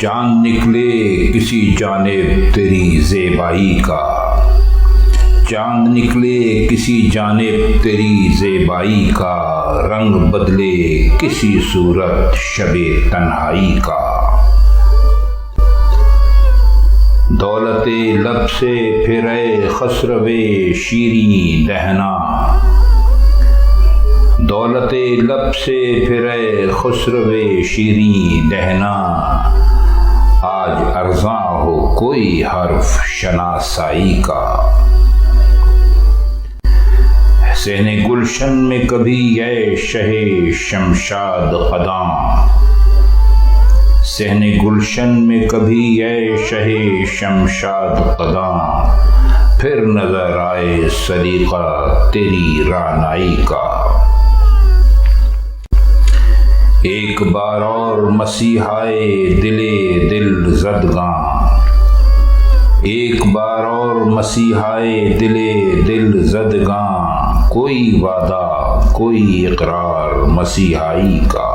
چاند نکلے کسی جانب تیری زیبائی کا، چاند نکلے کسی جانب تیری زیبائی کا، رنگ بدلے کسی صورت شب تنہائی کا۔ دولت لب سے پھرے خسرو شیریں دہنا، دولت لب سے پھرے خسرو شیریں دہنا، آج ارزاں ہو کوئی حرف شناسائی کا۔ صحن گلشن میں کبھی اے شہ شمشاد قداں، صحن گلشن میں کبھی اے شہ شمشاد قداں، پھر نظر آئے سلیقہ تیری رعنائی کا۔ ایک بار اور مسیحائے دل زدگاں، ایک بار اور مسیحائے دل زدگاں، کوئی وعدہ کوئی اقرار مسیحائی کا۔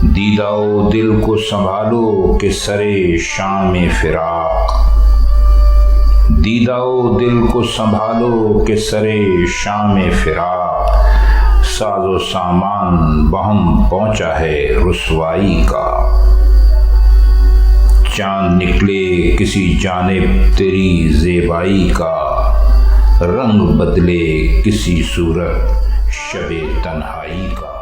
دیدہ و دل کو سنبھالو کہ سرے شام فراق، دیدہ و دل کو سنبھالو کہ سرے شام فراق، ساز و سامان بہم پہنچا ہے رسوائی کا۔ چاند نکلے کسی جانب تیری زیبائی کا، رنگ بدلے کسی صورت شب تنہائی کا۔